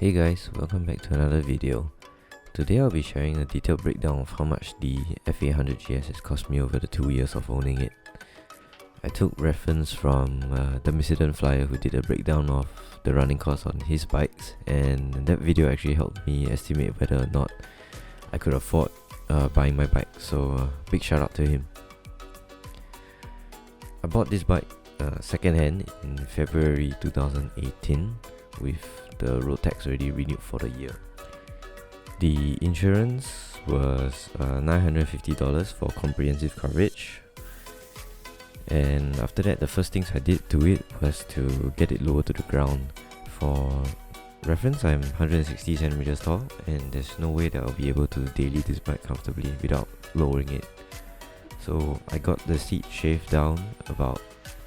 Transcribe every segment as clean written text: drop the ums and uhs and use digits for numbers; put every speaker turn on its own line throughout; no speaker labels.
Hey guys, welcome back to another video. Today I'll be sharing a detailed breakdown of how much the F800GSA has cost me over the 2 years of owning it. I took reference from the Missident Flyer, who did a breakdown of the running costs on his bikes, and that video actually helped me estimate whether or not I could afford buying my bike, so big shout out to him. I bought this bike second hand in February 2018 with the road tax already renewed for the year. The insurance was $950 for comprehensive coverage, and after that the first things I did to it was to get it lower to the ground. For reference, I'm 160 centimeters tall, and there's no way that I'll be able to daily this bike comfortably without lowering it. So I got the seat shaved down about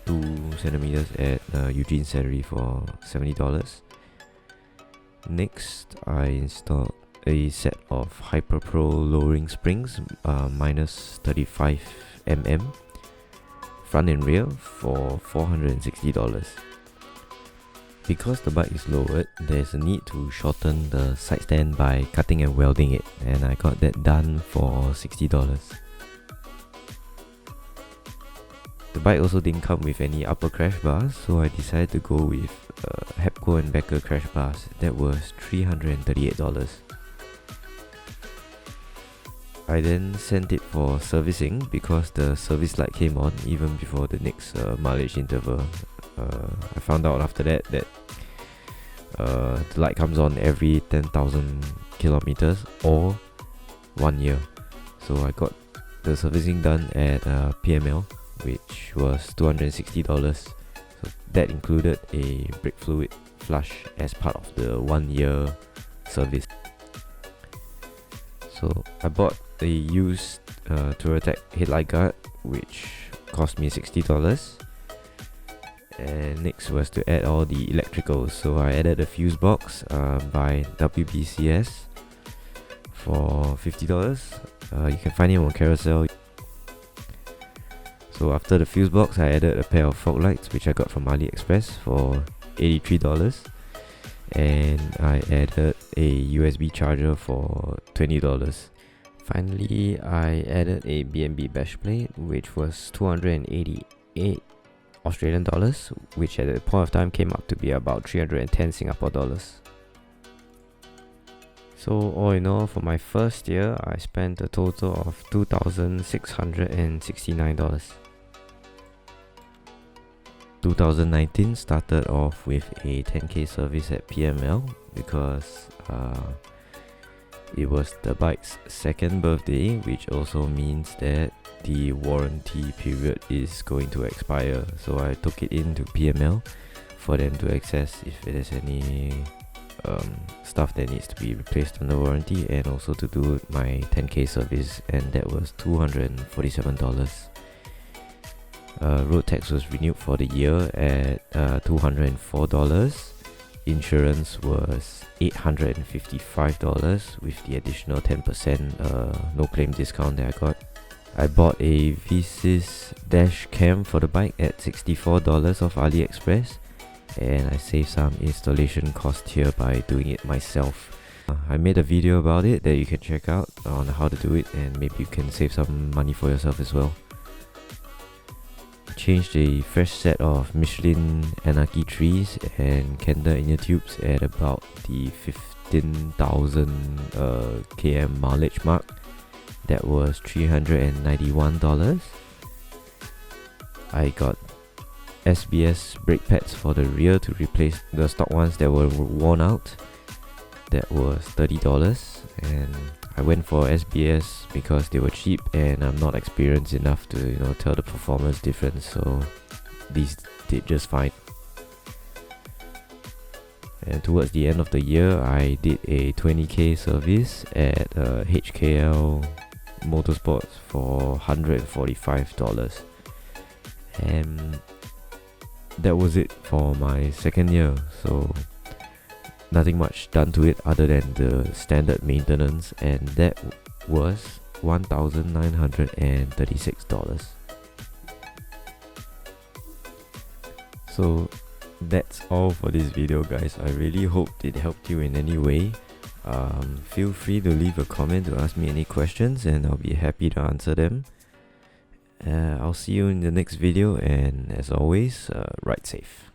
2 centimeters at Eugene Salary for $70. Next, I installed a set of Hyper Pro lowering springs, minus 35 mm, front and rear for $460. Because the bike is lowered, there's a need to shorten the side stand by cutting and welding it, and I got that done for $60. The bike also didn't come with any upper crash bars, so I decided to go with Hepco and Becker crash bars. That was $338. I then sent it for servicing because the service light came on even before the next mileage interval. I found out after that the light comes on every 10,000 kilometers or 1 year. So I got the servicing done at PML, which was $260. So that included a brake fluid flush as part of the 1 year service. So I bought a used Touratech headlight guard, which cost me $60. And next was to add all the electricals. So I added a fuse box by WBCS for $50. You can find it on Carousel. So after the fuse box, I added a pair of fog lights, which I got from AliExpress for $83, and I added a USB charger for $20. Finally, I added a B&B bash plate, which was 288 Australian dollars, which at the point of time came up to be about 310 Singapore dollars. So all in all, for my first year, I spent a total of $2,669. 2019 started off with a 10k service at PML because it was the bike's second birthday, which also means that the warranty period is going to expire. So I took it into PML for them to access if there's any stuff that needs to be replaced on the warranty, and also to do my 10k service, and that was $247. Road tax was renewed for the year at $204. Insurance was $855 with the additional 10% no claim discount that I got. I bought a V6 dash cam for the bike at $64 off AliExpress, and I saved some installation cost here by doing it myself. I made a video about it that you can check out on how to do it, and maybe you can save some money for yourself as well. Changed a fresh set of Michelin Anarchy trees and Kenda inner tubes at about the 15,000 km mileage mark. That was $391. I got SBS brake pads for the rear to replace the stock ones that were worn out. That was $30, and I went for SBS because they were cheap and I'm not experienced enough to tell the performance difference, so these did just fine. And towards the end of the year, I did a 20k service at HKL Motorsports for $145, and that was it for my second year. So nothing much done to it other than the standard maintenance, and that was $1,936. So that's all for this video, guys. I really hope it helped you in any way. Feel free to leave a comment to ask me any questions, and I'll be happy to answer them. I'll see you in the next video, and as always, ride safe.